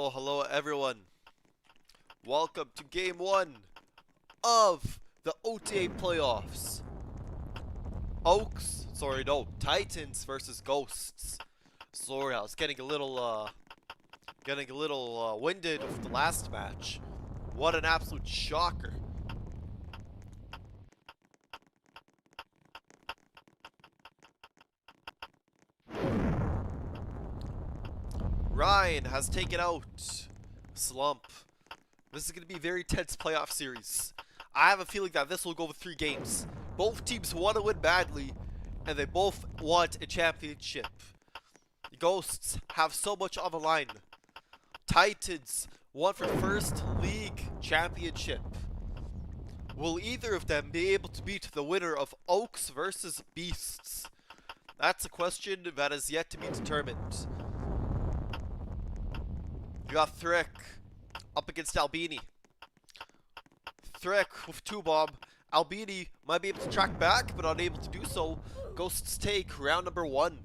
Hello everyone. Welcome to game 1 of the OTA playoffs. Titans versus Ghosts. Sorry, I was getting a little winded of the last match. What an absolute shocker. Ryan has taken out Slump. This is going to be a very tense playoff series. I have a feeling that this will go with 3 games. Both teams want to win badly, and they both want a championship. The Ghosts have so much on the line. Titans want for first league championship. Will either of them be able to beat the winner of Oaks versus Beasts? That's a question that is yet to be determined. You got Thrick up against Albini. Thrick with 2-bomb. Albini might be able to track back, but unable to do so. Ghosts take round number 1.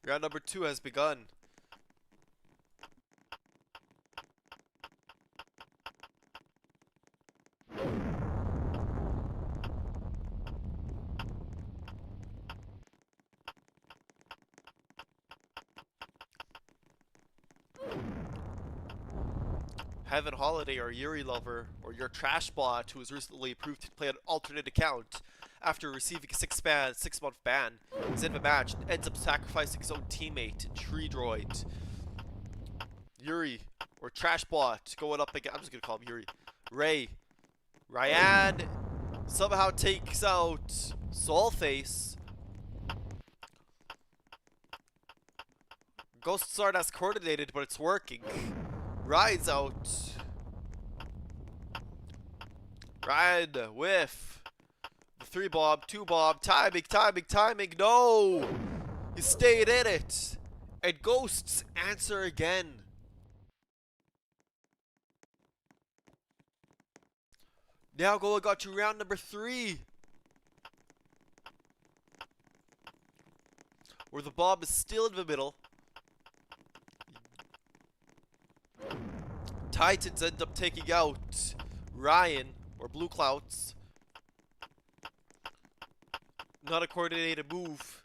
Round number 2 has begun. Heaven Holiday or Yuri Lover or your trash bot who was recently approved to play an alternate account after receiving a 6-month ban is in the match and ends up sacrificing his own teammate, Tree Droid. Yuri or trash bot going up again. I'm just gonna call him Yuri. Ryan somehow takes out Soulface. Ghosts aren't as coordinated, but it's working. Ryan's out. Ryan whiff. The 3-bomb, 2-bomb, timing. No! He stayed in it. And Ghosts answer again. Now going on to round number 3. where the bomb is still in the middle. Titans end up taking out Ryan, or Blue Clouds. Not a coordinated move.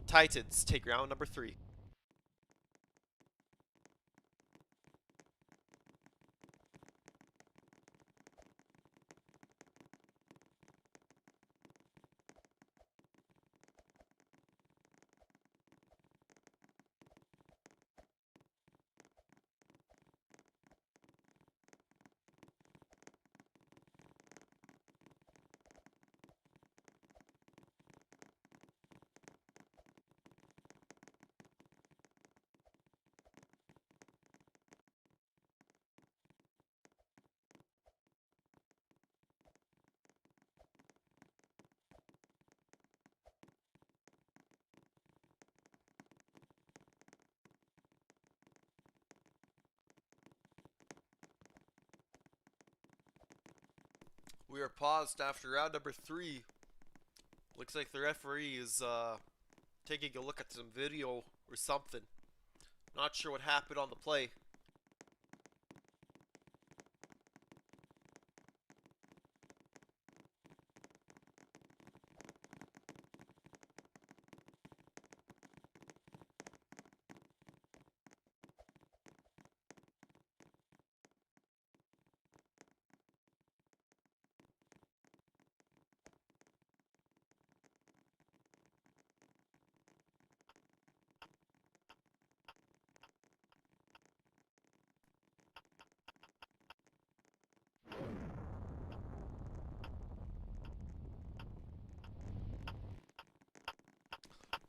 Titans take round number 3. We are paused after round number 3. Looks like the referee is taking a look at some video or something. Not sure what happened on the play.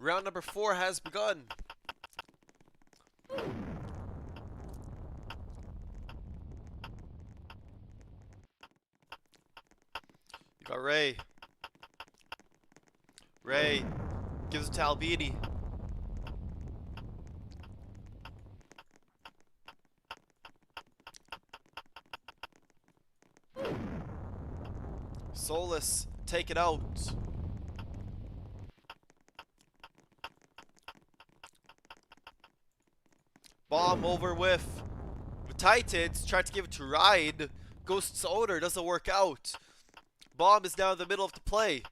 Round number 4 has begun. You got Ray. Ray gives it to Albini. Solus take it out. Bomb over with Titans, trying to give it to Ryan. Ghost's owner doesn't work out. Bomb is now in the middle of the play.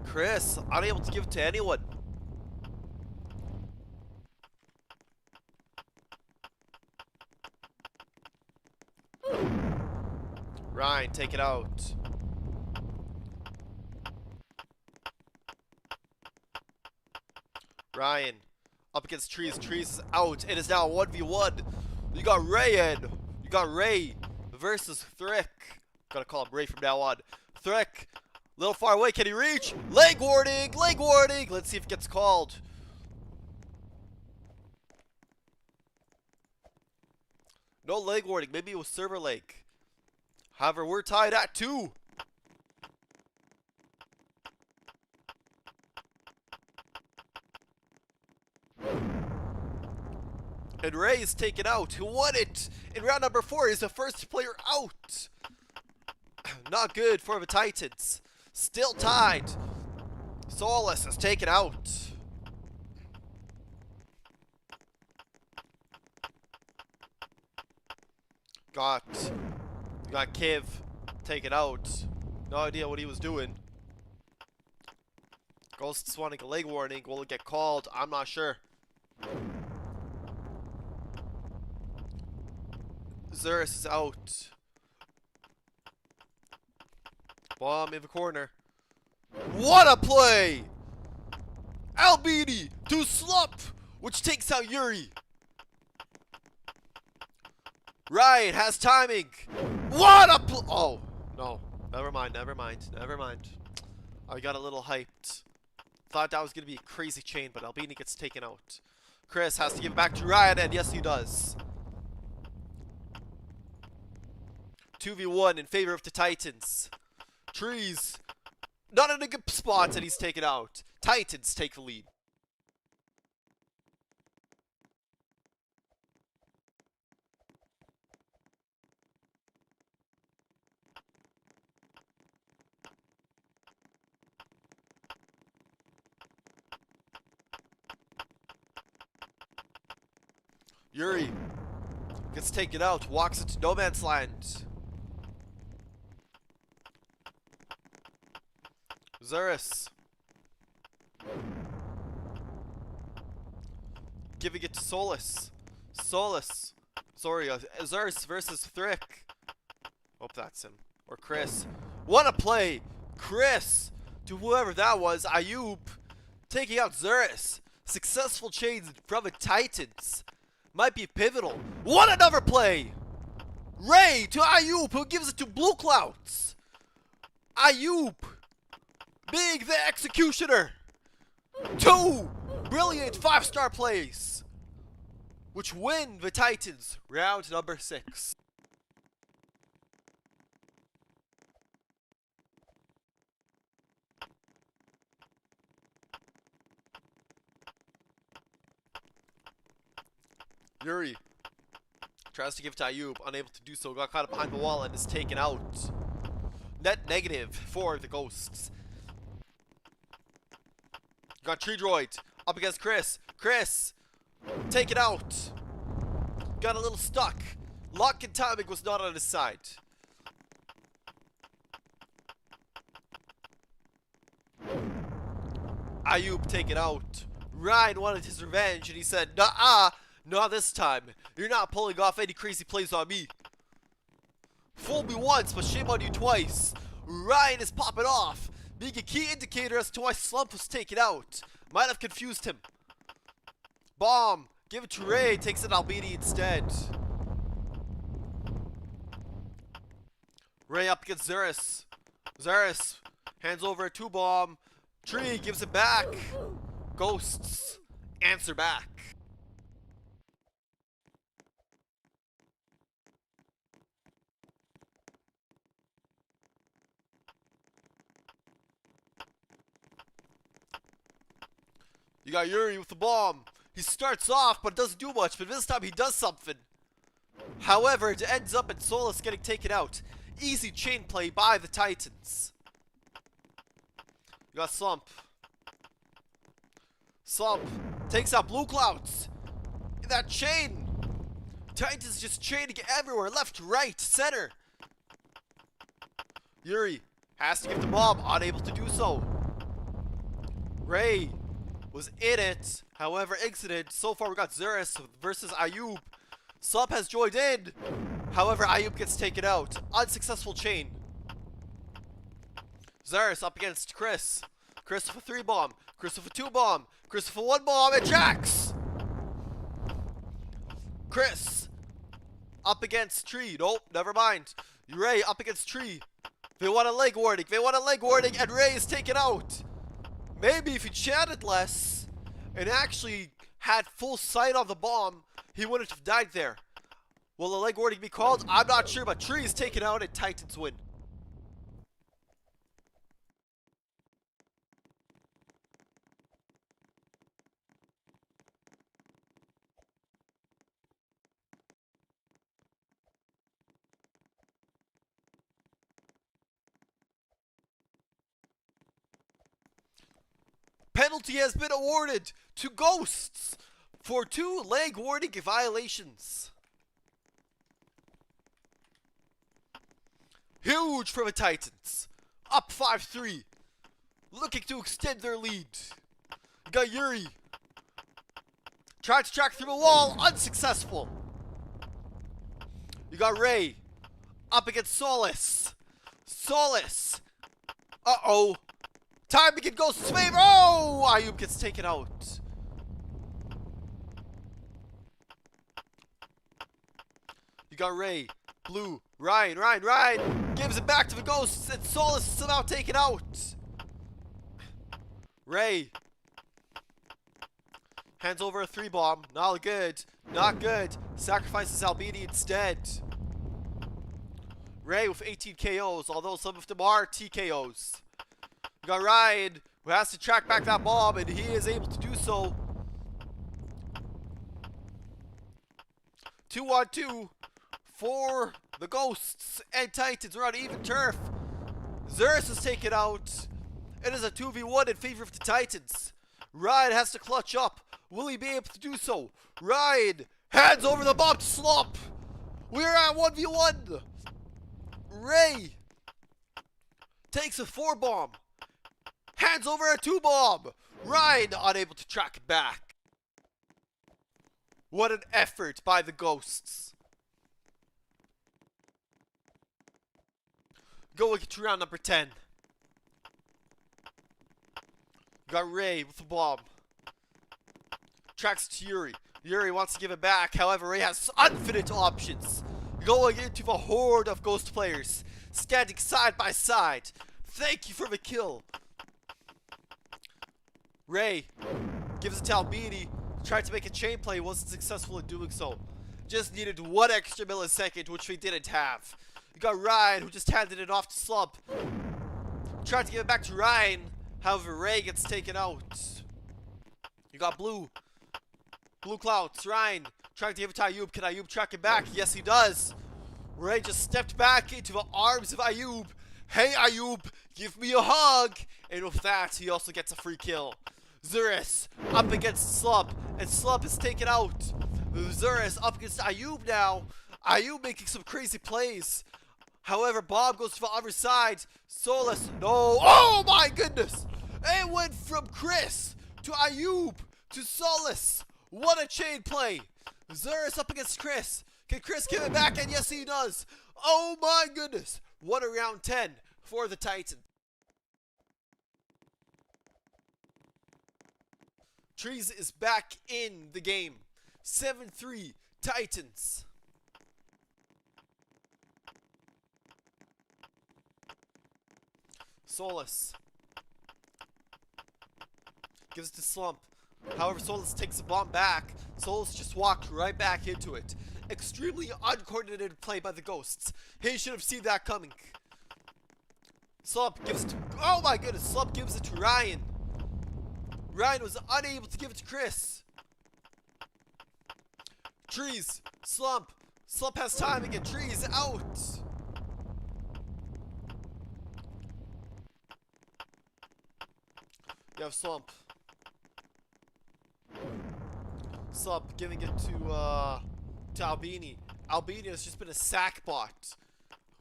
Chris, unable to give it to anyone. Ryan, take it out. Ryan, up against Trees. Trees is out. It is now 1v1. You got Ray in. You got Ray versus Thrick. Gotta call him Ray from now on. Thrick, a little far away. Can he reach? Leg warning! Leg warning! Let's see if it gets called. No leg warning. Maybe it was server leg. However, we're tied at 2. And Ray is taken out. Who won it in round number 4 is the first player out. Not good for the Titans. Still tied. Solus is taken out. Got Kiv taken out. No idea what he was doing. Ghosts wanting a leg warning. Will it get called? I'm not sure. Zerus is out. Bomb in the corner. What a play! Albini to Slump, which takes out Yuri. Ryan has timing. What a oh, no. Never mind. I got a little hyped. Thought that was going to be a crazy chain, but Albini gets taken out. Chris has to give it back to Ryan, and yes, he does. 2v1 in favor of the Titans. Trees, not in a good spot, and he's taken out. Titans take the lead. Yuri gets taken out, walks into no man's land. Zerus giving it to Solus. Zerus versus Thrick. Hope that's him. Or Chris. What a play! Chris to whoever that was. Ayub taking out Zerus. Successful chains from the Titans. Might be pivotal. What another play! Ray to Ayub, who gives it to Blue Clouds. Ayub being the executioner. 2 brilliant 5-star plays, which win the Titans round number 6. Yuri tries to give it to Ayub, unable to do so, got caught up behind the wall and is taken out. Net negative for the Ghosts. Got Tree Droid up against Chris. Chris, take it out. Got a little stuck. Luck and timing was not on his side. Ayub take it out. Ryan wanted his revenge and he said, "Nuh-uh, not this time. You're not pulling off any crazy plays on me. Fool me once, but shame on you twice." Ryan is popping off, being a key indicator as to why Slump was taken out. Might have confused him. Bomb, give it to Ray, takes it Albini instead. Ray up against Zerus. Zerus hands over a 2-bomb. Tree gives it back. Ghosts answer back. You got Yuri with the bomb. He starts off, but doesn't do much, but this time he does something. However, it ends up in Solus getting taken out. Easy chain play by the Titans. You got Slump. Slump takes out Blue Clouds. In that chain. Titans just chaining everywhere, left, right, center. Yuri has to give the bomb, unable to do so. Ray was in it, however exited. So far we got Zerus versus Ayub. Slump has joined in, however Ayub gets taken out. Unsuccessful chain. Zerus up against Chris. Chris with a 3-bomb, Chris with a 2-bomb, Chris with a 1-bomb, and Jax! Chris up against Tree. Nope, never mind. Ray up against Tree. They want a leg warning, and Ray is taken out. Maybe if he chatted less and actually had full sight on the bomb, he wouldn't have died there. Will the leg warning be called? I'm not sure, but Tree is taken out and Titans win. Penalty has been awarded to Ghosts for 2 leg warning violations. Huge for the Titans. Up 5-3. Looking to extend their lead. You got Yuri. Tried to track through the wall. Unsuccessful. You got Ray. Up against Solus. Solus. Uh-oh. Time begin goes to favor. Oh, Ayub gets taken out. You got Ray, Blue, Ryan gives it back to the Ghosts, and Solus is somehow taken out. Ray hands over a 3-bomb. Not good. Sacrifices Albini instead. Ray with 18 KOs, although some of them are TKOs. We got Ryan, who has to track back that bomb, and he is able to do so. 2-on-2 for the Ghosts and Titans. We're on even turf. Zerus is taken out. It is a 2v1 in favor of the Titans. Ryan has to clutch up. Will he be able to do so? Ryan hands over the bomb to Slump. We're at 1v1. Ray takes a 4-bomb. Hands over a 2-bomb. Ryan unable to track it back. What an effort by the Ghosts. Going to round number 10. Got Ray with the bomb. Tracks to Yuri. Yuri wants to give it back. However, Ray has infinite options. Going into the horde of Ghost players. Standing side by side. Thank you for the kill. Ray gives it to Albini. Tried to make a chain play. Wasn't successful in doing so. Just needed 1 extra millisecond, which we didn't have. You got Ryan, who just handed it off to Slump. Tried to give it back to Ryan. However, Ray gets taken out. You got Blue. Blue Clouds. Ryan trying to give it to Ayub. Can Ayub track it back? Yes, he does. Ray just stepped back into the arms of Ayub. Hey, Ayub, give me a hug. And with that, he also gets a free kill. Zerus up against Slump. And Slump is taken out. Zerus up against Ayub now. Ayub making some crazy plays. However, Bob goes to the other side. Solus, no. Oh my goodness. It went from Chris to Ayub to Solus. What a chain play. Zerus up against Chris. Can Chris give it back? And yes, he does. Oh my goodness. What a round 10 for the Titans. Trees is back in the game. 7-3 Titans. Solus gives it to Slump. However, Solus takes the bomb back. Solus just walked right back into it. Extremely uncoordinated play by the Ghosts. He should have seen that coming. Slump gives it to... Oh my goodness, Slump gives it to Ryan. Ryan was unable to give it to Chris. Trees, Slump. Slump has time again. Trees out. You have Slump. Slump giving it to Albini. Albini has just been a sack bot.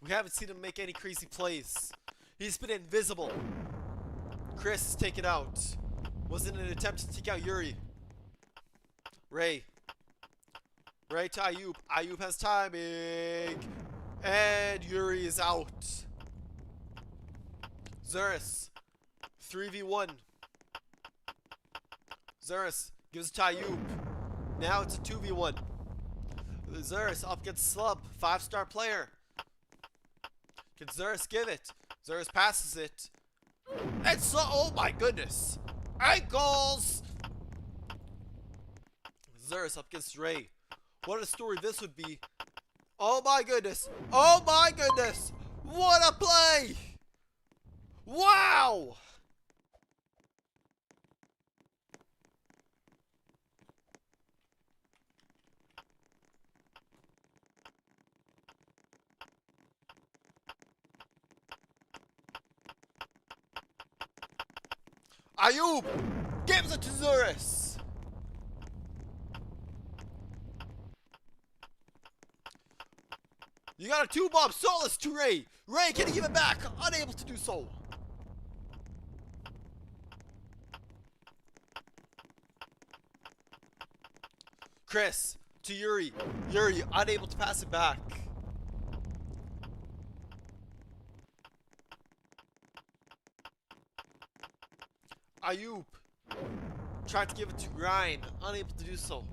We haven't seen him make any crazy plays. He's been invisible. Chris is taken out. Was it an attempt to take out Yuri? Ray. Ray to Ayub. Ayub has timing. And Yuri is out. Zerus. 3v1. Zerus gives it to Ayub. Now it's a 2v1. Zerus up against Slump. 5-star player. Can Zerus give it? Zerus passes it. And oh my goodness. Ankles! Zerus up against Ray. What a story this would be. Oh my goodness. Oh my goodness. What a play. Wow. Ayub gives it to Zerus. You got a 2-bomb. Solus to Ray. Ray, can he give it back? Unable to do so. Chris to Yuri. Yuri unable to pass it back. Ayub tried to give it to Ryan, unable to do so.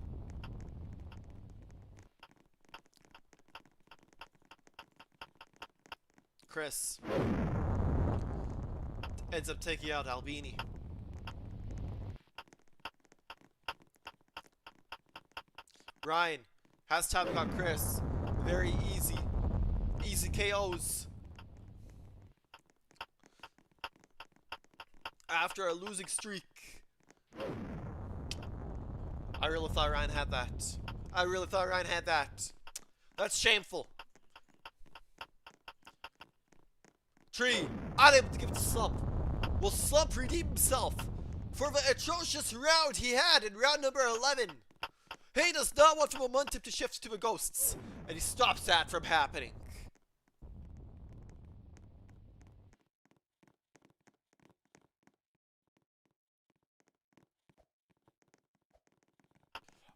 Chris ends up taking out Albini. Ryan has time to got Chris. Very easy. Easy KOs. After a losing streak. I really thought Ryan had that. I really thought Ryan had that. That's shameful. Tree, unable to give it to Slump. Will Slump redeem himself for the atrocious round he had in round number 11? He does not want the momentum to shift to the Ghosts, and he stops that from happening.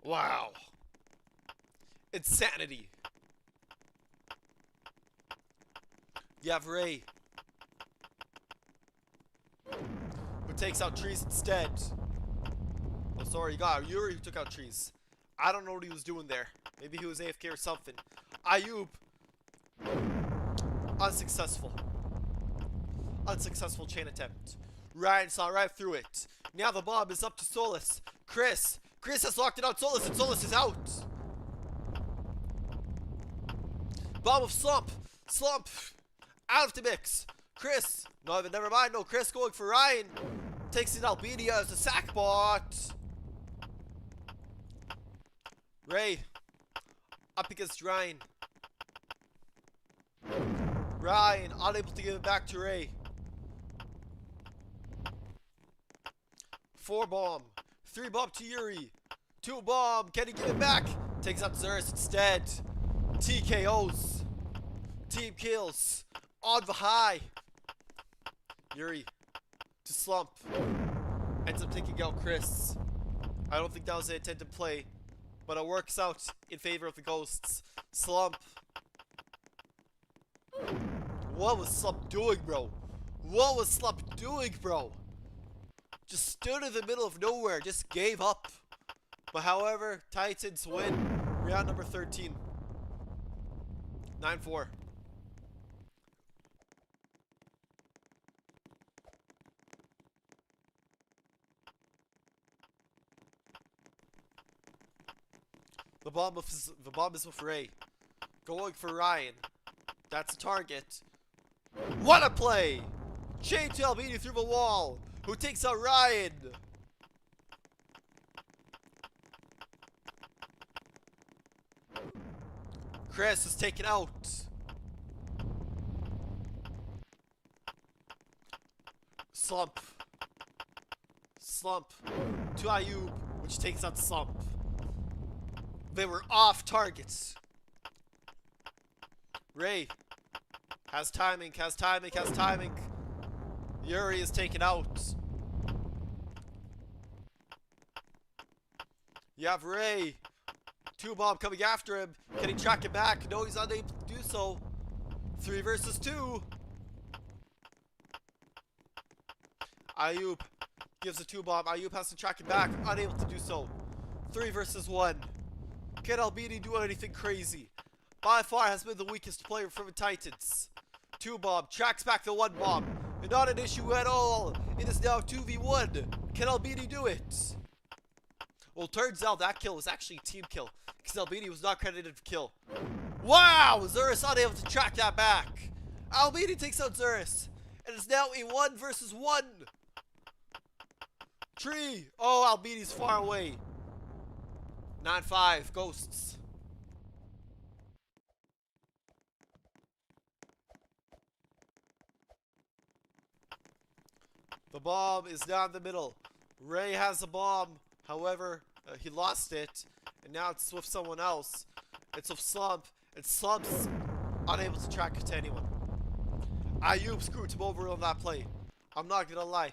Wow. Insanity. You have Ray, who takes out Trees instead. Oh, sorry, you got Yuri who took out Trees. I don't know what he was doing there. Maybe he was AFK or something. Ayub. Unsuccessful. Unsuccessful chain attempt. Ryan saw right through it. Now the bomb is up to Solus. Chris has locked it on Solus, and Solus is out. Bomb of Slump. Slump. Out of the mix. Chris. No, never mind. No, Chris going for Ryan. Takes in Albania as a sack bot. Ray. Up against Ryan. Ryan unable to give it back to Ray. 4 bomb. 3 bomb to Yuri. 2 bomb. Can he give it back? Takes out Zerus instead. TKOs. Team kills. On the high. Yuri to Slump. Ends up taking out Chris. I don't think that was the intended play, but it works out in favor of the Ghosts. Slump. What was Slump doing, bro? What was Slump doing, bro? Just stood in the middle of nowhere, just gave up. But however, Titans win. Round number 13. 9-4. The bomb is with Ray. Going for Ryan. That's a target. What a play! Chain to Albini through the wall. Who takes out Ryan? Chris is taken out. Slump. Slump to Ayub, which takes out Slump. They were off targets. Ray has timing, has timing, has timing. Yuri is taken out. You have Ray. 2 bomb coming after him. Can he track it back? No, he's unable to do so. 3 versus 2. Ayub gives a 2 bomb. Ayub has to track it back. Unable to do so. 3 versus 1. Can Albini do anything crazy? By far has been the weakest player from the Titans. 2 bomb. Tracks back the 1 bomb. And not an issue at all. It is now 2v1. Can Albini do it? Well, turns out that kill was actually a team kill, because Albini was not credited for kill. Wow! Zerus unable to track that back. Albini takes out Zerus. And it's now a 1 versus 1. Tree. Oh, Albini's far away. 9-5. Ghosts. The bomb is down the middle. Ray has the bomb. However, he lost it, and now it's with someone else. It's with Slump, and Slump's unable to track it to anyone. Ayub screwed him over on that play. I'm not gonna lie.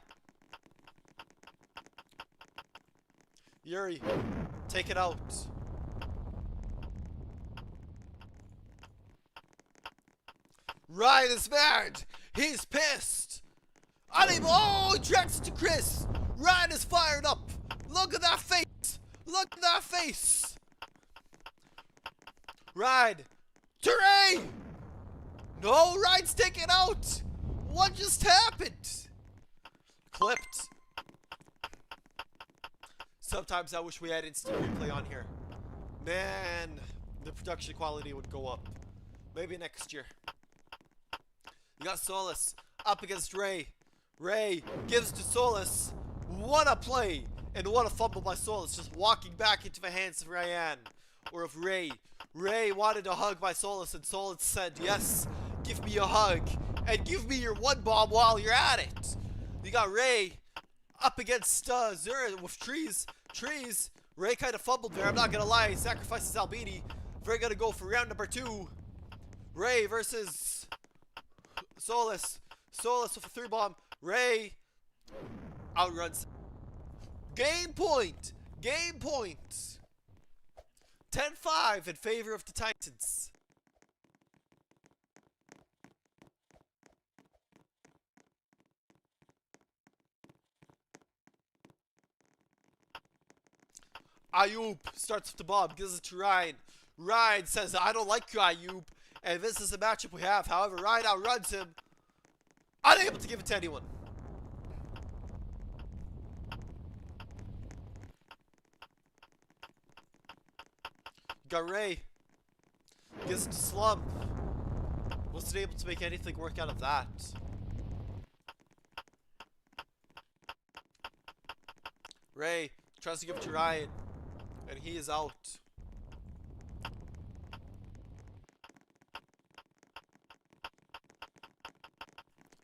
Yuri, take it out. Ryan is mad. He's pissed. Unable. Oh, he tracks it to Chris. Ryan is fired up. Look at that face. Look at that face. Ryan. To Ray. No, Ryan's taken out. What just happened? Clipped. Sometimes I wish we had instant replay on here. Man, the production quality would go up. Maybe next year. You got Solus up against Ray. Ray gives to Solus. What a play! And what a fumble by Solus, just walking back into the hands of Ryan. Or of Ray. Ray wanted a hug by Solus, and Solus said, yes, give me a hug. And give me your one bomb while you're at it. You got Ray up against Zura with Trees. Trees. Ray kind of fumbled there, I'm not gonna lie. He sacrifices Albini. We're gonna go for round number 2. Ray versus Solus. Solus with a 3-bomb. Ray outruns. Game point. Game point. 10-5 in favor of the Titans. Ayub starts with the bomb, gives it to Ryan. Ryan says, I don't like you, Ayub. And this is the matchup we have. However, Ryan outruns him. Unable to give it to anyone. Got Ray. Gives it to Slump. Wasn't able to make anything work out of that. Ray tries to give it to Ryan. And he is out.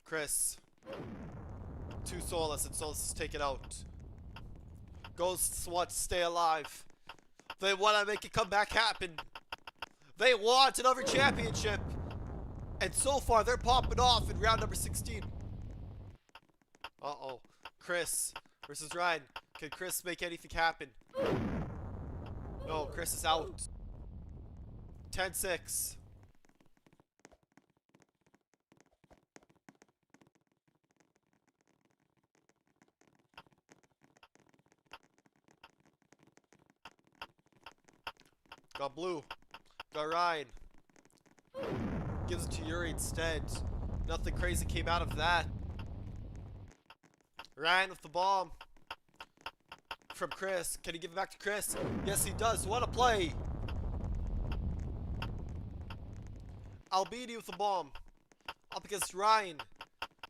Chris. To Solus, and Solus is taken out. Ghosts want to stay alive. They want to make a comeback happen. They want another championship. And so far, they're popping off in round number 16. Uh-oh. Chris versus Ryan. Can Chris make anything happen? No, Chris is out. 10-6. Got Blue. Got Ryan. Gives it to Yuri instead. Nothing crazy came out of that. Ryan with the bomb. From Chris. Can he give it back to Chris? Yes, he does. What a play. Albini with the bomb. Up against Ryan.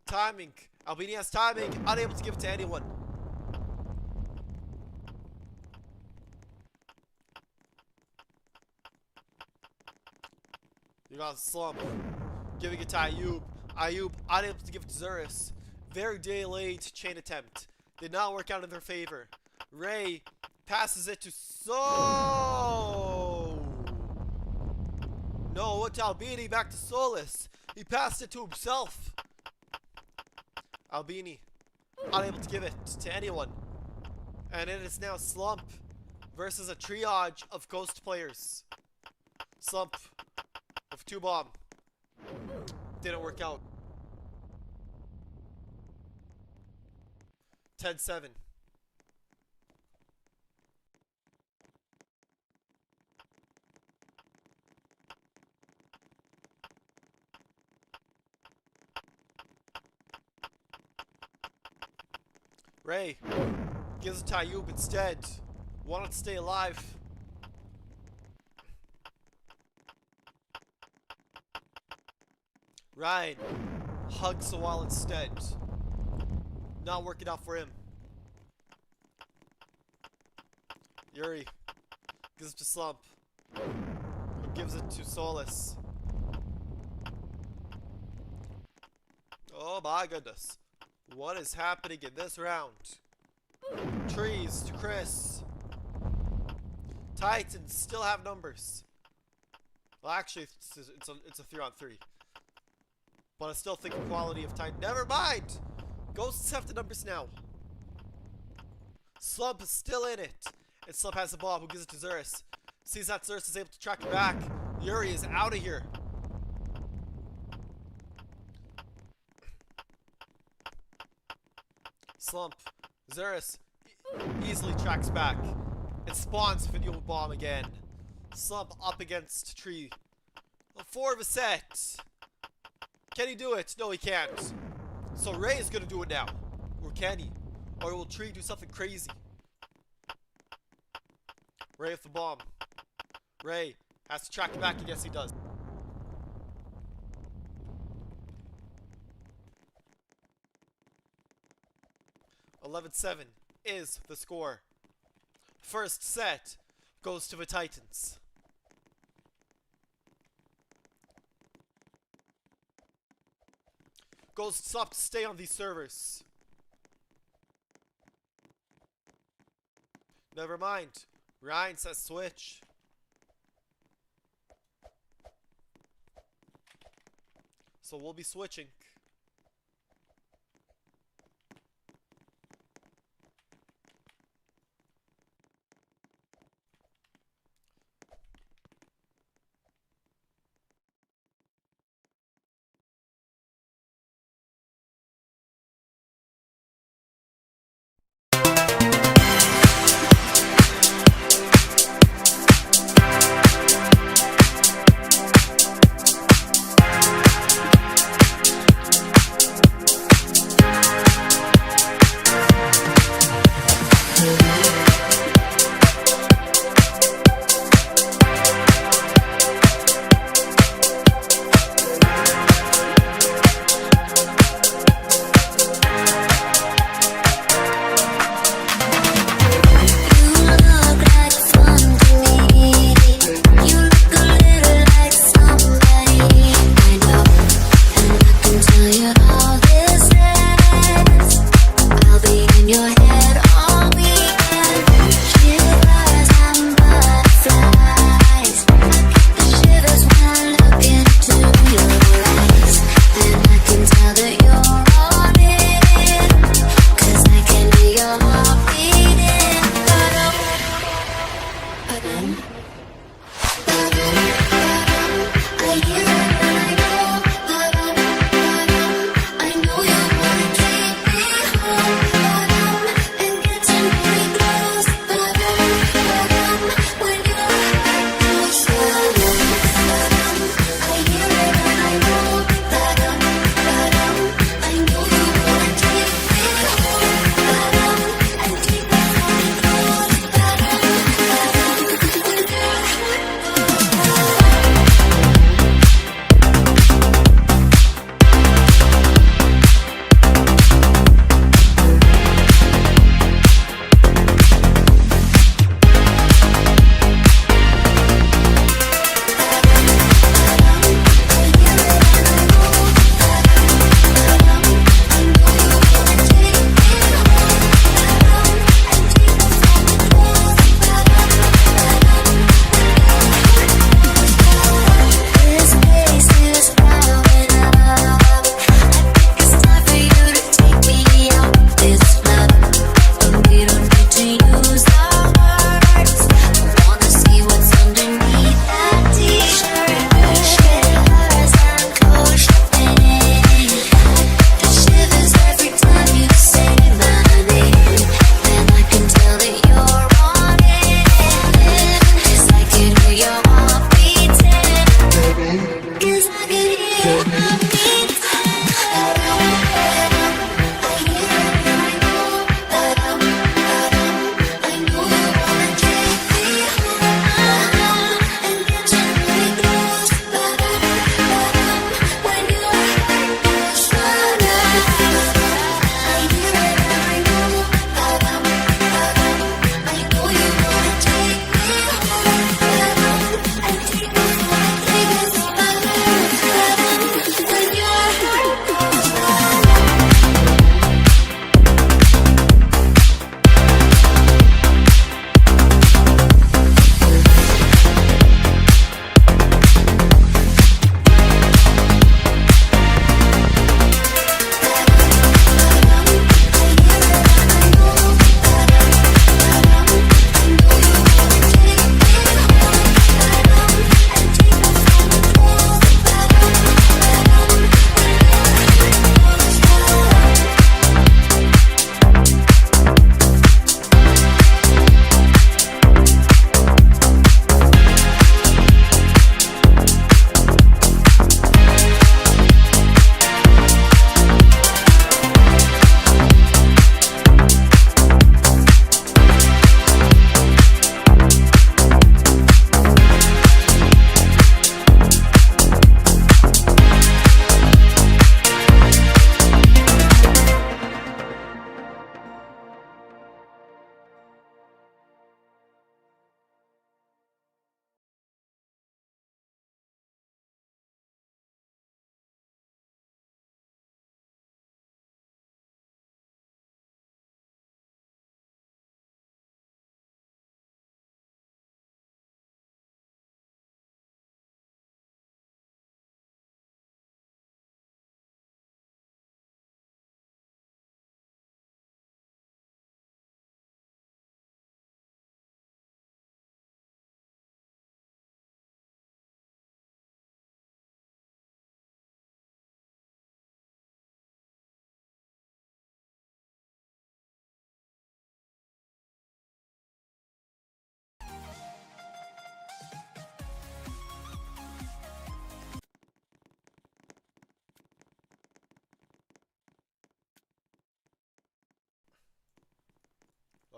Timing. Albini has timing. Unable to give it to anyone. You got Slump. Giving it to Ayub. Ayub unable to give it to Zurus. Very delayed chain attempt. Did not work out in their favor. Ray passes it to No, what to Albini, back to Solus. He passed it to himself. Albini, unable to give it to anyone. And it is now Slump versus a triage of ghost players. Slump with 2-bomb. Didn't work out. 10-7. Ray gives it to Ayub instead. Wanted to stay alive. Ryan hugs the wall instead. Not working out for him. Yuri gives it to Slump, who gives it to Solus. Oh my goodness. What is happening in this round? Trees to Chris. Titans still have numbers. Well, actually, it's a 3-on-3. But I still think the quality of Titan. Never mind! Ghosts have the numbers now. Slump is still in it. And Slump has the ball, who gives it to Zurus. Sees that Zurus is able to track it back. Yuri is out of here. Slump Xerus easily tracks back. It spawns Video Bomb again. Slump up against Tree. 4 of a set. Can he do it? No, he can't. So Ray is gonna do it now. Or can he? Or will Tree do something crazy? Ray with the bomb. Ray has to track it back, and yes he does. $11-7 is the score. First set goes to the Titans. Ghosts up to stay on these servers. Never mind. Ryan says switch. So we'll be switching.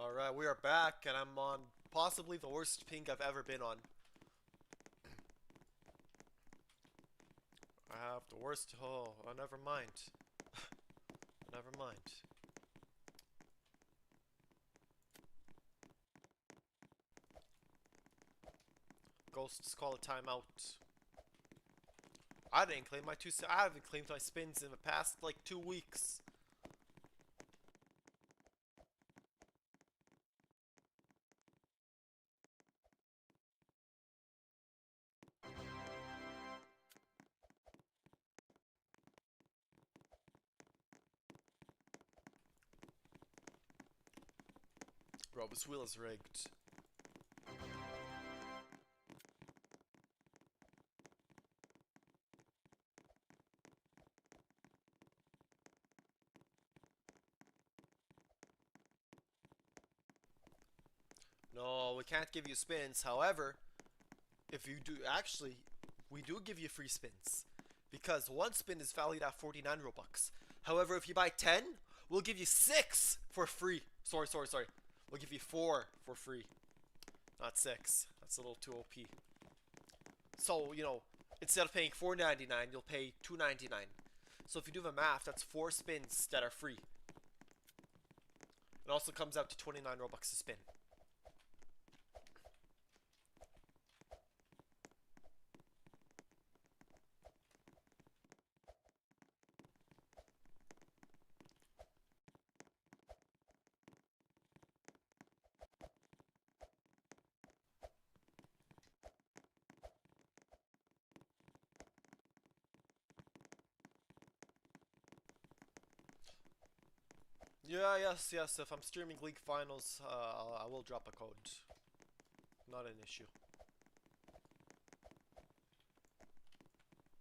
Alright, we are back, and I'm on possibly the worst ping I've ever been on. I have the worst. Oh, never mind. Never mind. Ghosts call a timeout. I didn't claim my I haven't claimed my spins in the past like 2 weeks. Bro, this wheel is rigged. No, we can't give you spins. However, if you do, actually, we do give you free spins. Because one spin is valued at 49 Robux. However, if you buy 10, we'll give you 6 for free. Sorry. We'll give you 4 for free. Not 6. That's a little too OP. So, you know, instead of paying $4.99, you'll pay $2.99. So if you do the math, that's 4 spins that are free. It also comes out to 29 Robux a spin. Yeah, yes. If I'm streaming League Finals, I will drop a code. Not an issue.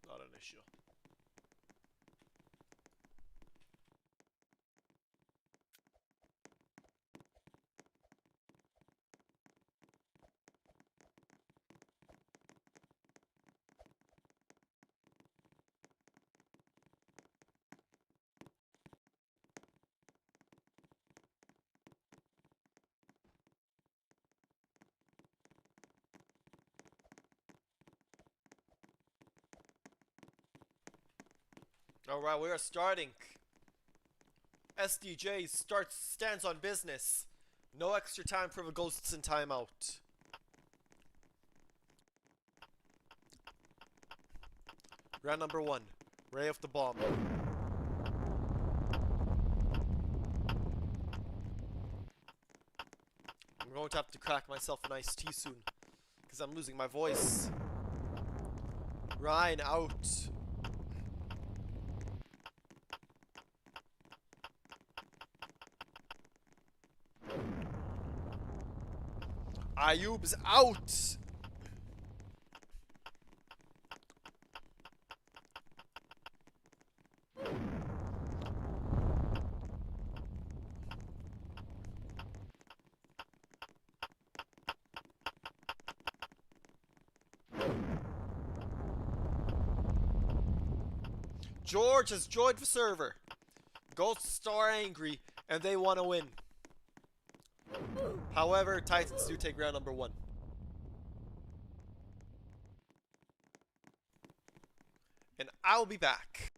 Not an issue. Alright, we are starting. SDJ stands on business. No extra time for the ghosts in timeout. Round number 1. Ray of the Bomb. I'm going to have to crack myself an iced tea soon. Because I'm losing my voice. Ryan out. Ayub's out. George has joined the server. Ghosts are angry and they want to win. However, Titans do take round number 1. And I'll be back.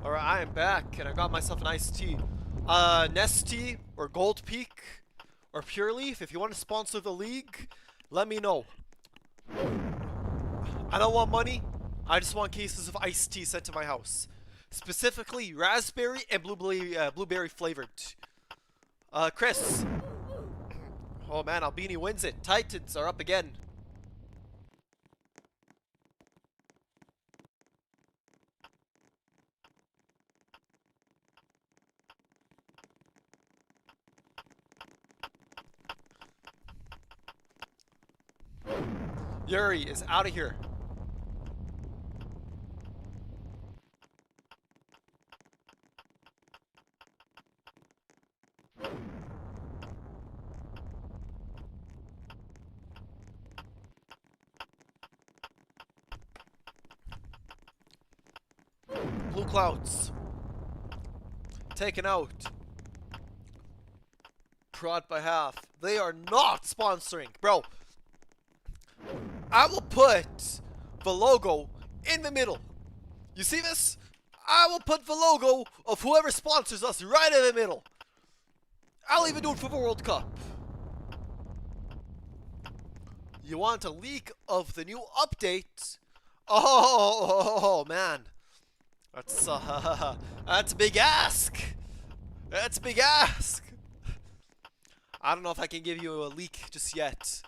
Alright, I am back, and I got myself an iced tea. Nesty or Gold Peak or Pure Leaf, if you want to sponsor the league, let me know. I don't want money. I just want cases of iced tea sent to my house. Specifically, raspberry and blueberry flavored. Chris. Oh man, Albini wins it. Titans are up again. Yuri is out of here. Blue Clouds. Taken out. Prod by half. They are not sponsoring. Bro, I will put the logo in the middle. You see this? I will put the logo of whoever sponsors us right in the middle. I'll even do it for the World Cup. You want a leak of the new update? Oh, man. That's that's a big ask. That's a big ask. I don't know if I can give you a leak just yet.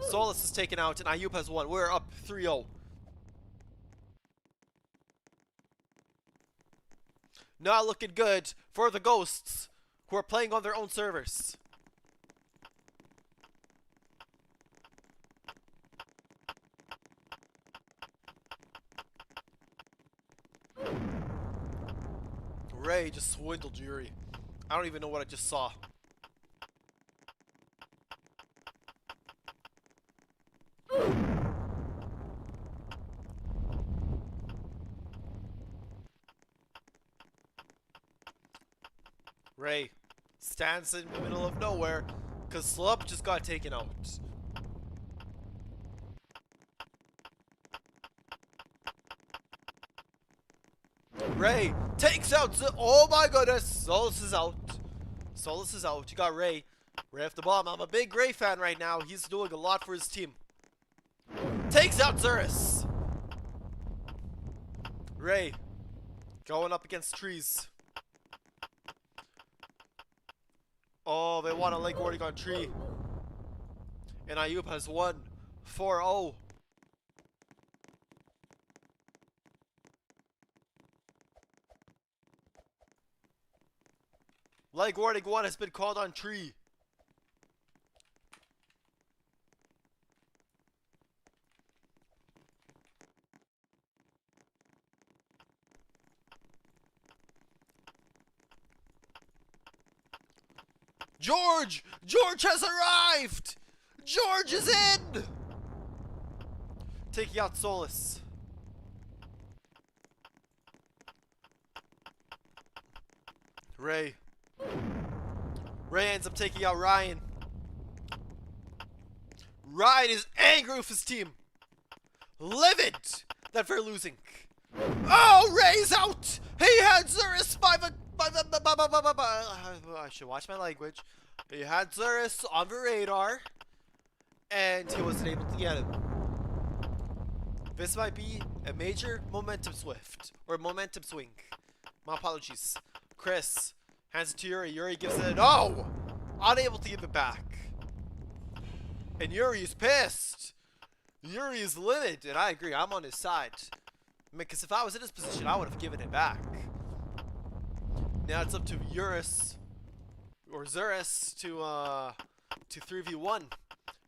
Solus is taken out and Ayub has won. We're up 3-0. Not looking good for the Ghosts, who are playing on their own servers. Ray just swindled Yuri. I don't even know what I just saw. Ray stands in the middle of nowhere because Slub just got taken out. Ray takes out oh my goodness, Solus is out. Solus is out. You got Ray. Ray off the bomb. I'm a big Ray fan right now. He's doing a lot for his team. Takes out Zurus. Ray going up against trees. Oh, they want a leg warding on tree. And Ayub has won 4-0. Leg warding 1 has been called on tree. George! George has arrived! George is in! Taking out Solus. Ray. Ray ends up taking out Ryan. Ryan is angry with his team. Livid that they're losing. Oh, Ray's out! He had Zurus by the... I should watch my language. He had Zurus on the radar, and he wasn't able to get him. This might be a major momentum swift, or momentum swing. My apologies. Chris hands it to Yuri. Yuri gives it. No! Unable to give it back. And Yuri is pissed. Yuri is livid, and I agree. I'm on his side. I mean, because if I was in his position, I would have given it back. Now it's up to Eurus or Zurus to 3v1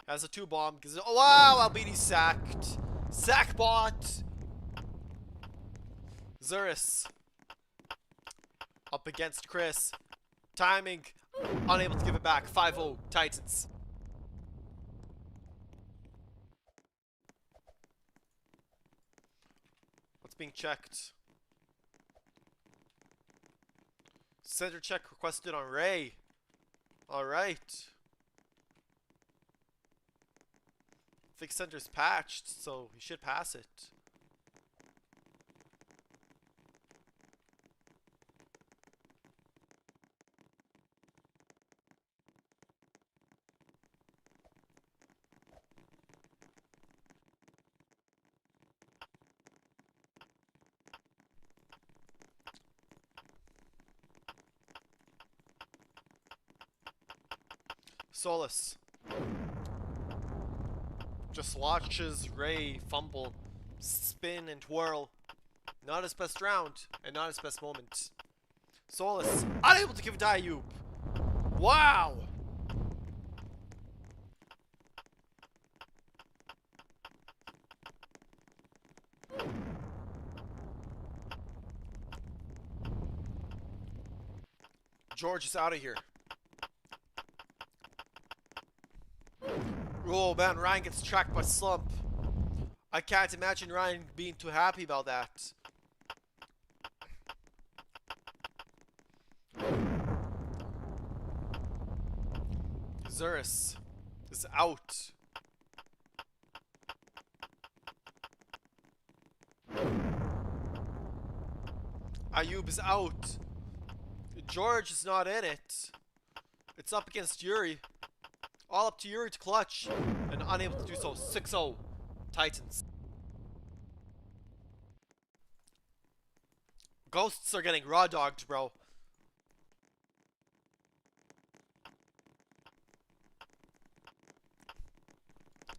as a 2-bomb. Oh wow, Albini sacked. Sackbot. Zurus up against Chris. Timing, unable to give it back. 5-0 Titans. What's being checked? Center check requested on Ray. Alright. I think center's patched, so he should pass it. Solus just watches Ray fumble, spin, and twirl. Not his best round, and not his best moment. Solus unable to give it to Ayub. Wow! George is out of here. Oh man, Ryan gets tracked by Slump. I can't imagine Ryan being too happy about that. Zurus is out. Ayub is out. George is not in it. It's up against Yuri. All up to Yuri to clutch, and unable to do so. 6-0 Titans. Ghosts are getting raw dogged, bro.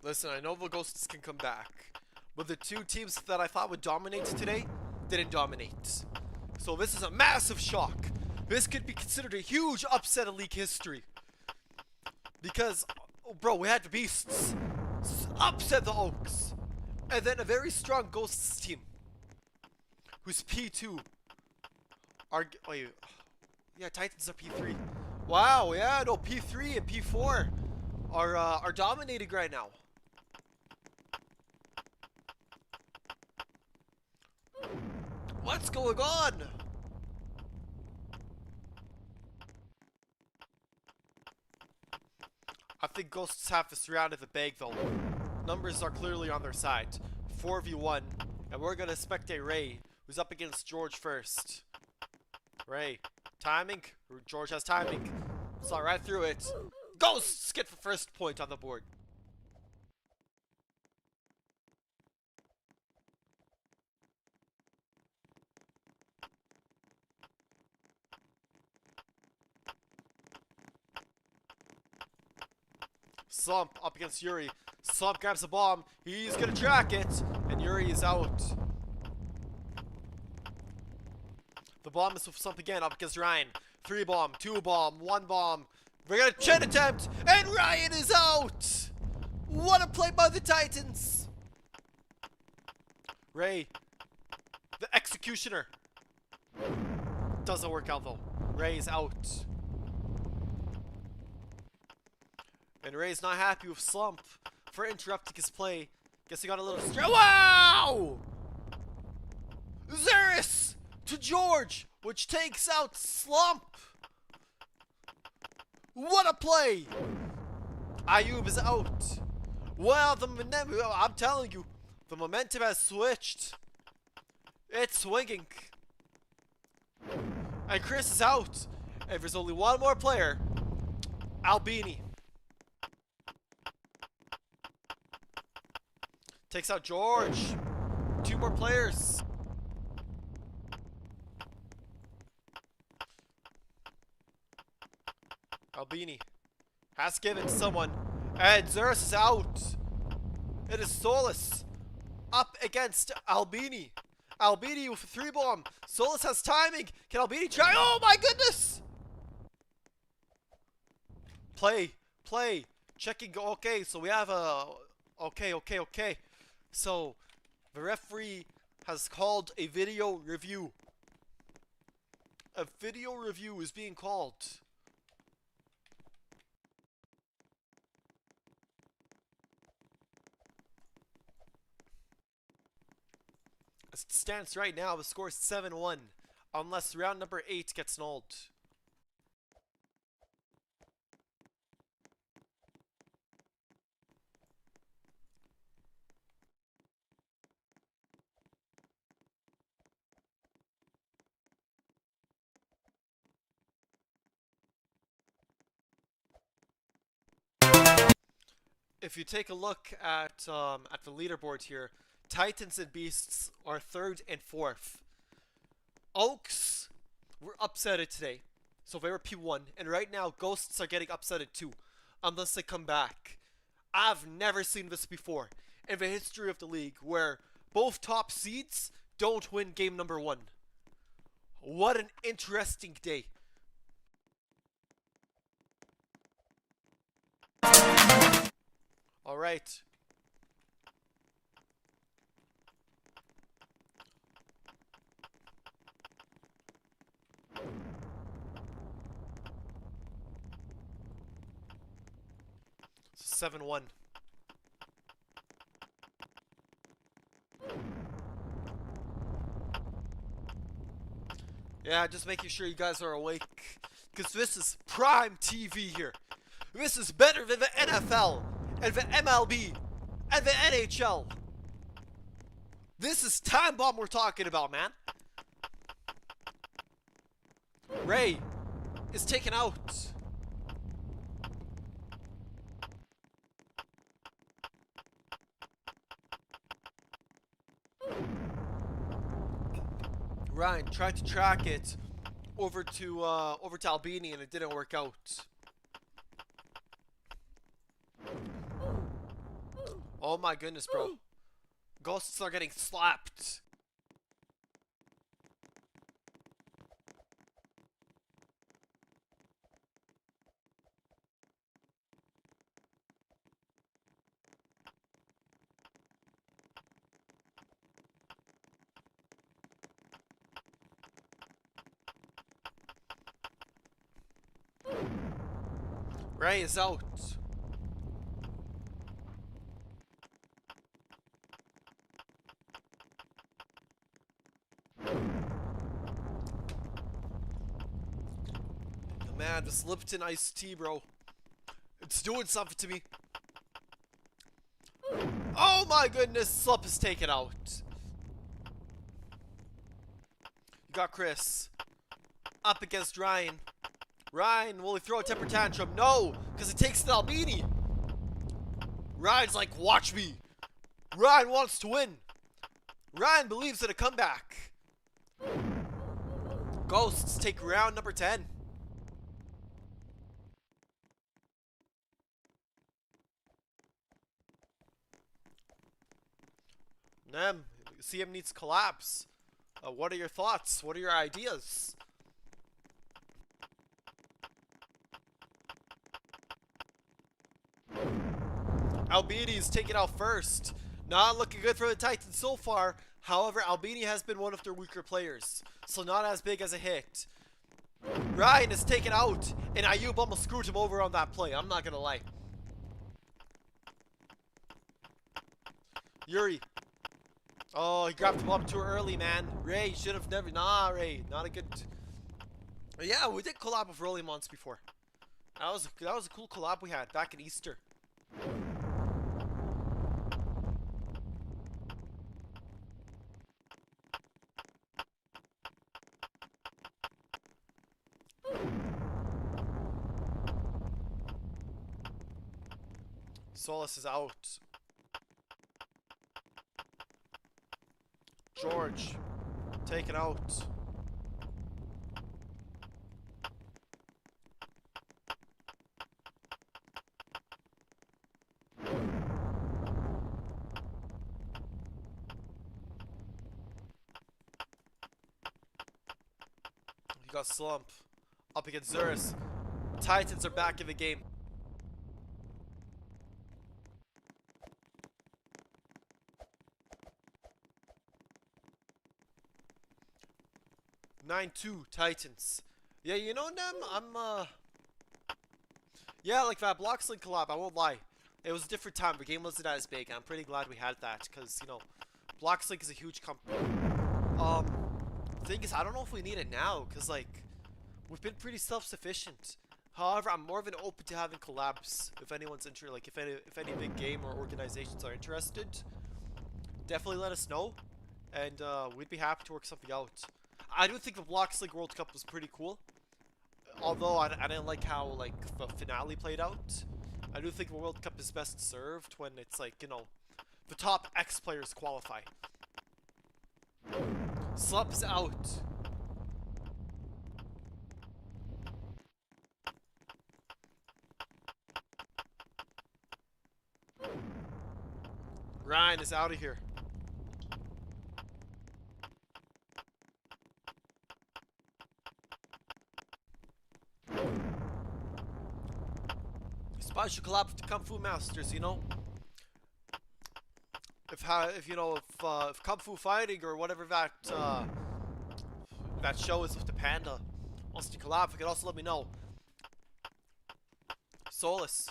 Listen, I know the Ghosts can come back, but the two teams that I thought would dominate today didn't dominate. So this is a massive shock. This could be considered a huge upset in league history. Because, bro, we had the Beasts upset the Oaks. And then a very strong Ghosts team, who's P2, are, wait, yeah, Titans are P3. Wow, yeah, no, P3 and P4 are dominating right now. What's going on? I think Ghosts have this round in the bag though. Numbers are clearly on their side. 4v1, and we're gonna spectate Ray, who's up against George first. Ray, timing? George has timing. Saw right through it. Ghosts get the first point on the board. Slump up against Yuri. Slump grabs the bomb. He's gonna track it, and Yuri is out. The bomb is with Slump again up against Ryan. 3 bomb, 2 bomb, 1 bomb. We're gonna chin attempt, and Ryan is out. What a play by the Titans. Ray, the executioner. Doesn't work out though. Ray is out. And Ray's not happy with Slump for interrupting his play. Guess he got a little wow! Zurus to George, which takes out Slump. What a play! Ayub is out. Well, I'm telling you, the momentum has switched. It's swinging. And Chris is out. And there's only one more player. Albini. Takes out George. 2 more players. Albini has to give it to someone. And Zurus is out. It is Solus up against Albini. Albini with a 3 bomb. Solus has timing. Can Albini try? Oh my goodness! Play. Checking. Okay, so we have a... Okay. So, the referee has called a video review. A video review is being called. As it stands right now, the score is 7-1. Unless round number 8 gets annulled. If you take a look at the leaderboard here, Titans and Beasts are 3rd and 4th. Oaks were upsetted today, so they were P1, and right now Ghosts are getting upsetted too. unless they come back. I've never seen this before in the history of the league where both top seeds don't win game number 1. What an interesting day. All right. So 7-1. Yeah, just making sure you guys are awake. Because this is prime TV here. This is better than the NFL and the MLB and the NHL. This is time bomb we're talking about, man. Ray is taken out. Ryan tried to track it over to Albini and it didn't work out. Oh my goodness, bro. Ghosts are getting slapped. Ray is out. Man, this Lipton iced tea, bro. It's doing something to me. Oh my goodness, Slup is taken out. You got Chris. Up against Ryan. Ryan, will he throw a temper tantrum? No, because it takes the Albini. Ryan's like, watch me. Ryan wants to win. Ryan believes in a comeback. Ghosts take round number 10. Nem, CM needs collapse. What are your thoughts? What are your ideas? Albini is taken out first. Not looking good for the Titans so far. However, Albini has been one of their weaker players, so not as big as a hit. Ryan is taken out, and Ayub almost screwed him over on that play. I'm not gonna lie. Yuri. Oh, he grabbed him up too early, man. Ray should have never. Nah, Ray, not a good. Yeah, we did collab with Rolly once before. That was a cool collab we had back in Easter. Solus is out. George, taken out. You got Slump up against Zurus. Titans are back in the game. (9-2) Titans. Yeah, you know, Nem, yeah, like that Bloxlink collab, I won't lie. It was a different time. The game wasn't as big. I'm pretty glad we had that because, you know, Bloxlink is a huge company. Thing is, I don't know if we need it now because, like, we've been pretty self-sufficient. However, I'm more of an open to having collabs if anyone's interested. Like, if any big game or organizations are interested, definitely let us know, and we'd be happy to work something out. I do think the Blox League World Cup was pretty cool. Although I didn't like how like the finale played out. I do think the World Cup is best served when it's like, you know, the top X players qualify. Slup's out. Ryan is out of here. Spy should collab with the Kung Fu Masters, you know? If Kung Fu Fighting or whatever that show is with the panda wants to collab, you could also let me know. Solus.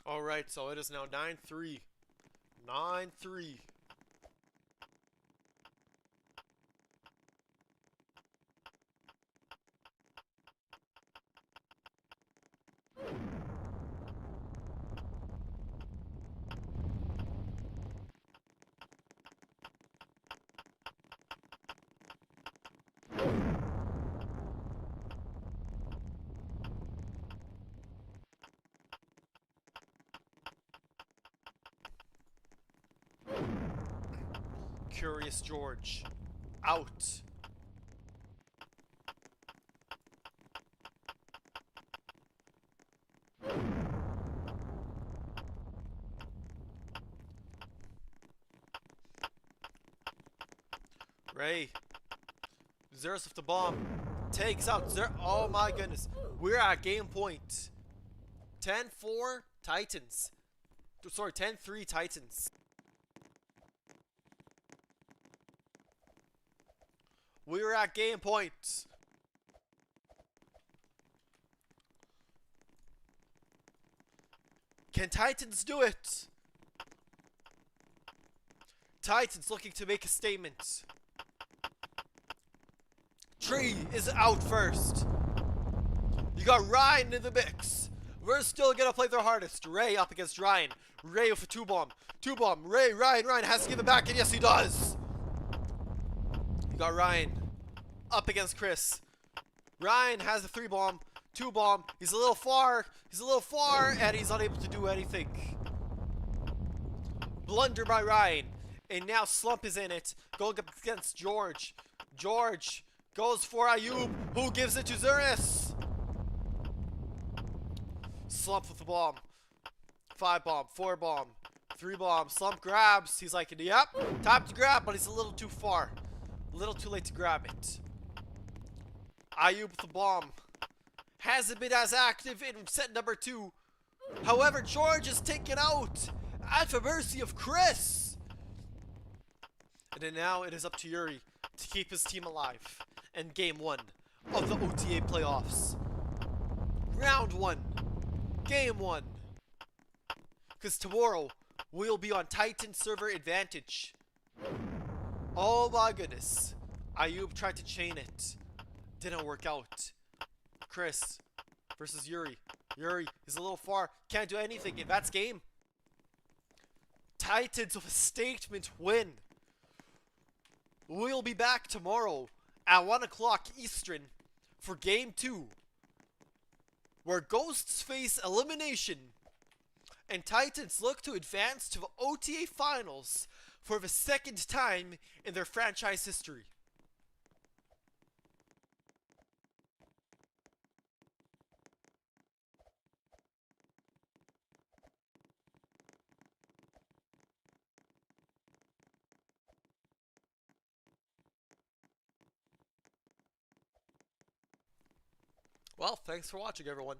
Alright, so it is now 9-3. 9-3. Curious George. Out. Ray. Xerus with the bomb. Takes out Xerus. Oh my goodness. We're at game point. 10-4 Titans. Sorry, 10-3 Titans. We were at game point. Can Titans do it? Titans looking to make a statement. Tree is out first. You got Ryan in the mix. We're still gonna play their hardest. Ray up against Ryan. Ray with a 2-bomb. 2-bomb. Ray, Ryan has to give it back, and yes, he does. You got Ryan up against Chris. Ryan has a 3-bomb. 2-bomb. He's a little far. And he's unable to do anything. Blunder by Ryan. And now Slump is in it. Going up against George. George goes for Ayub, who gives it to Xerus. Slump with the bomb. 5-bomb, 4-bomb, 3-bomb. Slump grabs. He's like, yep, time to grab, but he's a little too far. A little too late to grab it. Ayub with the bomb. Hasn't been as active in set number 2. However, George is taken out at the mercy of Chris. And then now it is up to Yuri to keep his team alive in game 1 of the OTA playoffs. Round 1. Game 1. Because tomorrow we'll be on Titan server advantage. Oh my goodness. Ayub tried to chain it. Didn't work out. Chris versus Yuri. Yuri is a little far. Can't do anything. And that's game. Titans with a statement win. We'll be back tomorrow at 1 o'clock Eastern for game 2. Where Ghosts face elimination. And Titans look to advance to the OTA finals for the 2nd time in their franchise history. Well, thanks for watching, everyone.